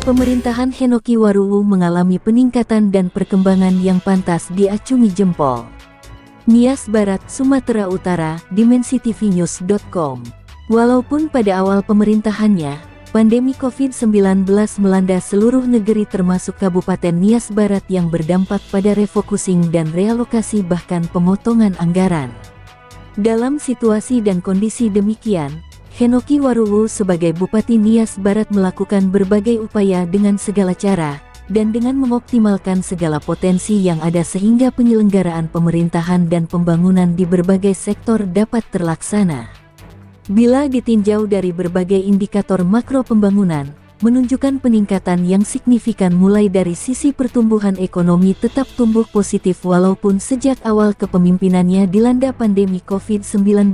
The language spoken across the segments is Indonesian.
Pemerintahan Henoki Waruwu mengalami peningkatan dan perkembangan yang pantas diacungi jempol. Nias Barat, Sumatera Utara, dimensitv.news.com. Walaupun pada awal pemerintahannya, pandemi COVID-19 melanda seluruh negeri termasuk Kabupaten Nias Barat yang berdampak pada refocusing dan realokasi bahkan pemotongan anggaran. Dalam situasi dan kondisi demikian, Henoki Waruwu sebagai Bupati Nias Barat melakukan berbagai upaya dengan segala cara, dan dengan mengoptimalkan segala potensi yang ada sehingga penyelenggaraan pemerintahan dan pembangunan di berbagai sektor dapat terlaksana. Bila ditinjau dari berbagai indikator makro pembangunan, menunjukkan peningkatan yang signifikan mulai dari sisi pertumbuhan ekonomi tetap tumbuh positif walaupun sejak awal kepemimpinannya dilanda pandemi COVID-19,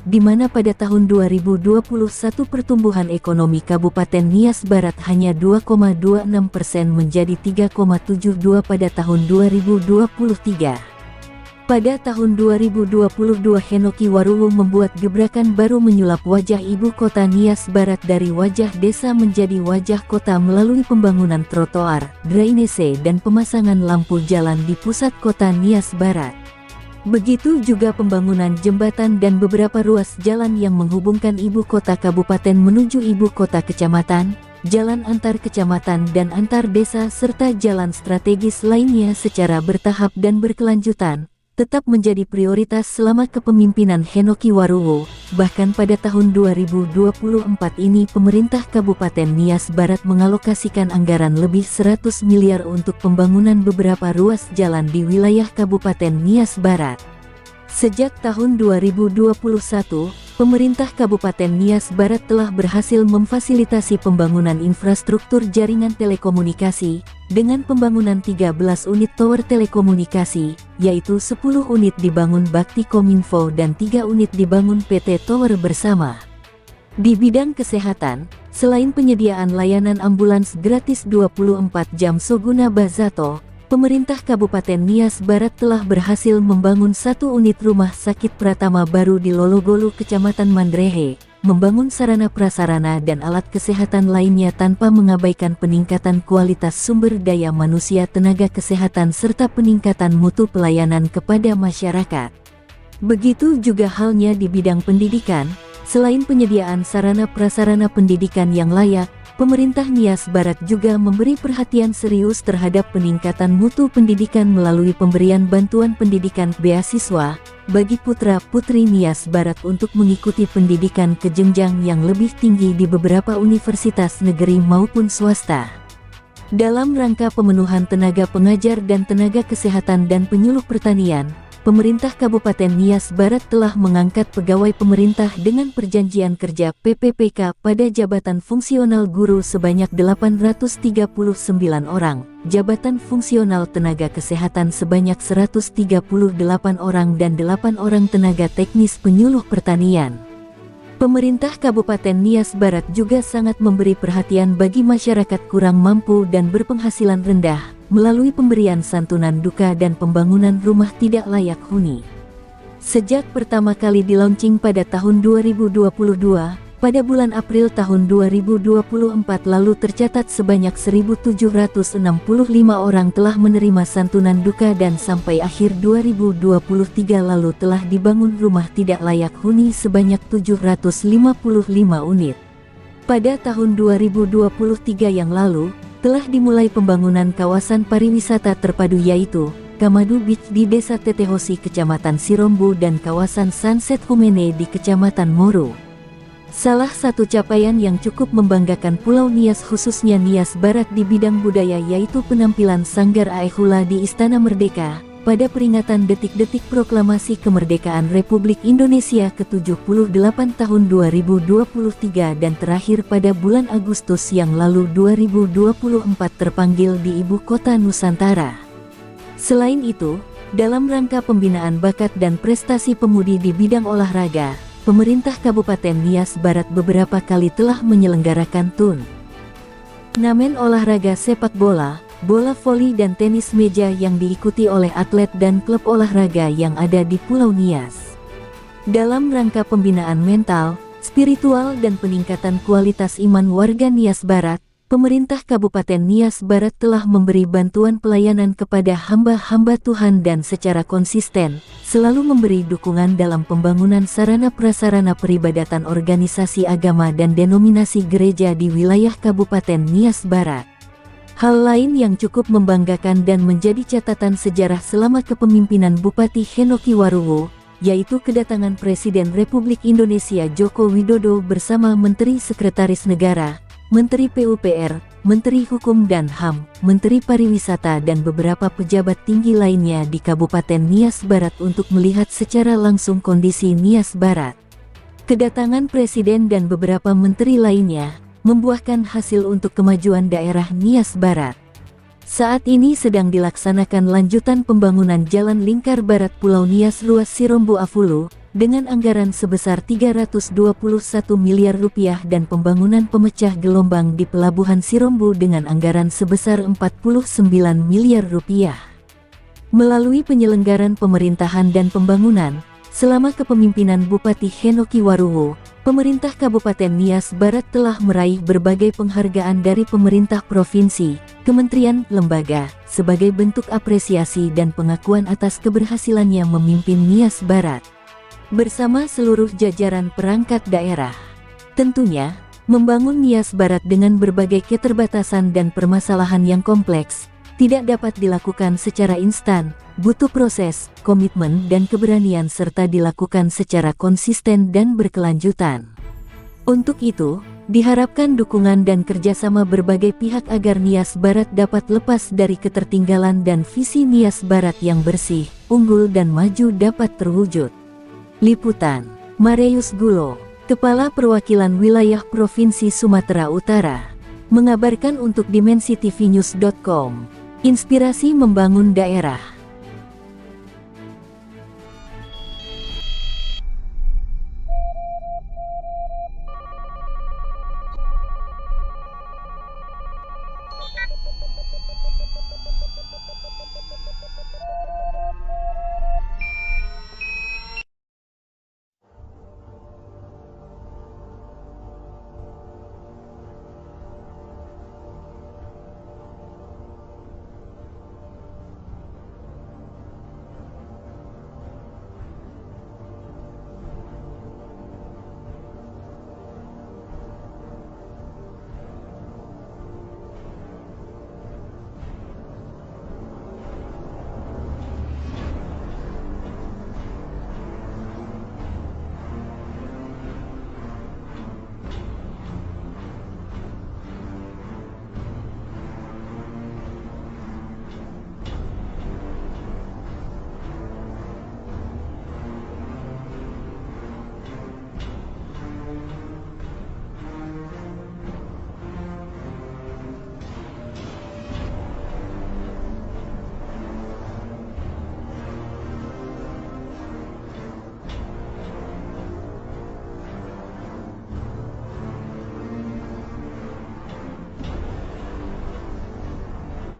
di mana pada tahun 2021 pertumbuhan ekonomi Kabupaten Nias Barat hanya 2,26% menjadi 3,72% pada tahun 2023. Pada tahun 2022 Henoki Waruwu membuat gebrakan baru menyulap wajah ibu kota Nias Barat dari wajah desa menjadi wajah kota melalui pembangunan trotoar, drainase dan pemasangan lampu jalan di pusat kota Nias Barat. Begitu juga pembangunan jembatan dan beberapa ruas jalan yang menghubungkan ibu kota kabupaten menuju ibu kota kecamatan, jalan antar kecamatan dan antar desa serta jalan strategis lainnya secara bertahap dan berkelanjutan, tetap menjadi prioritas selama kepemimpinan Henoki Waruwu. Bahkan pada tahun 2024 ini pemerintah Kabupaten Nias Barat mengalokasikan anggaran lebih 100 miliar untuk pembangunan beberapa ruas jalan di wilayah Kabupaten Nias Barat. Sejak tahun 2021, pemerintah Kabupaten Nias Barat telah berhasil memfasilitasi pembangunan infrastruktur jaringan telekomunikasi, dengan pembangunan 13 unit tower telekomunikasi, yaitu 10 unit dibangun Bakti Kominfo dan 3 unit dibangun PT Tower Bersama. Di bidang kesehatan, selain penyediaan layanan ambulans gratis 24 jam Soguna Bazato, pemerintah Kabupaten Nias Barat telah berhasil membangun 1 unit rumah sakit Pratama baru di Lologolu Kecamatan Mandrehe, membangun sarana prasarana dan alat kesehatan lainnya tanpa mengabaikan peningkatan kualitas sumber daya manusia tenaga kesehatan serta peningkatan mutu pelayanan kepada masyarakat. Begitu juga halnya di bidang pendidikan, selain penyediaan sarana prasarana pendidikan yang layak, pemerintah Nias Barat juga memberi perhatian serius terhadap peningkatan mutu pendidikan melalui pemberian bantuan pendidikan beasiswa bagi putra-putri Nias Barat untuk mengikuti pendidikan ke jenjang yang lebih tinggi di beberapa universitas negeri maupun swasta. Dalam rangka pemenuhan tenaga pengajar dan tenaga kesehatan dan penyuluh pertanian, pemerintah Kabupaten Nias Barat telah mengangkat pegawai pemerintah dengan perjanjian kerja PPPK pada jabatan fungsional guru sebanyak 839 orang, jabatan fungsional tenaga kesehatan sebanyak 138 orang dan 8 orang tenaga teknis penyuluh pertanian. Pemerintah Kabupaten Nias Barat juga sangat memberi perhatian bagi masyarakat kurang mampu dan berpenghasilan rendah, melalui pemberian santunan duka dan pembangunan rumah tidak layak huni. Sejak pertama kali dilaunching pada tahun 2022, pada bulan April tahun 2024 lalu tercatat sebanyak 1.765 orang telah menerima santunan duka dan sampai akhir 2023 lalu telah dibangun rumah tidak layak huni sebanyak 755 unit. Pada tahun 2023 yang lalu, telah dimulai pembangunan kawasan pariwisata terpadu yaitu Kamadu Beach di Desa Tetehosi Kecamatan Sirombu dan kawasan Sunset Humene di Kecamatan Moro. Salah satu capaian yang cukup membanggakan Pulau Nias khususnya Nias Barat di bidang budaya yaitu penampilan Sanggar Aehula di Istana Merdeka pada peringatan detik-detik proklamasi kemerdekaan Republik Indonesia ke-78 tahun 2023 dan terakhir pada bulan Agustus yang lalu 2024 terpanggil di Ibu Kota Nusantara. Selain itu, dalam rangka pembinaan bakat dan prestasi pemudi di bidang olahraga, pemerintah Kabupaten Nias Barat beberapa kali telah menyelenggarakan turnamen olahraga sepak bola, bola voli dan tenis meja yang diikuti oleh atlet dan klub olahraga yang ada di Pulau Nias. Dalam rangka pembinaan mental, spiritual dan peningkatan kualitas iman warga Nias Barat, pemerintah Kabupaten Nias Barat telah memberi bantuan pelayanan kepada hamba-hamba Tuhan dan secara konsisten, selalu memberi dukungan dalam pembangunan sarana prasarana peribadatan organisasi agama dan denominasi gereja di wilayah Kabupaten Nias Barat. Hal lain yang cukup membanggakan dan menjadi catatan sejarah selama kepemimpinan Bupati Henoki Waruwo, yaitu kedatangan Presiden Republik Indonesia Joko Widodo bersama Menteri Sekretaris Negara, Menteri PUPR, Menteri Hukum dan HAM, Menteri Pariwisata dan beberapa pejabat tinggi lainnya di Kabupaten Nias Barat untuk melihat secara langsung kondisi Nias Barat. Kedatangan Presiden dan beberapa menteri lainnya membuahkan hasil untuk kemajuan daerah Nias Barat. Saat ini sedang dilaksanakan lanjutan pembangunan Jalan Lingkar Barat Pulau Nias ruas Sirombo Afulu, dengan anggaran sebesar 321 miliar rupiah dan pembangunan pemecah gelombang di Pelabuhan Sirombo dengan anggaran sebesar 49 miliar rupiah. Melalui penyelenggaran pemerintahan dan pembangunan, selama kepemimpinan Bupati Henoki Waruwo, pemerintah Kabupaten Nias Barat telah meraih berbagai penghargaan dari pemerintah provinsi, kementerian, lembaga, sebagai bentuk apresiasi dan pengakuan atas keberhasilannya memimpin Nias Barat bersama seluruh jajaran perangkat daerah. Tentunya, membangun Nias Barat dengan berbagai keterbatasan dan permasalahan yang kompleks tidak dapat dilakukan secara instan, butuh proses, komitmen dan keberanian serta dilakukan secara konsisten dan berkelanjutan. Untuk itu, diharapkan dukungan dan kerjasama berbagai pihak agar Nias Barat dapat lepas dari ketertinggalan dan visi Nias Barat yang bersih, unggul dan maju dapat terwujud. Liputan, Marius Gulo, Kepala Perwakilan Wilayah Provinsi Sumatera Utara, mengabarkan untuk DimensiTVnews.com. Inspirasi membangun daerah.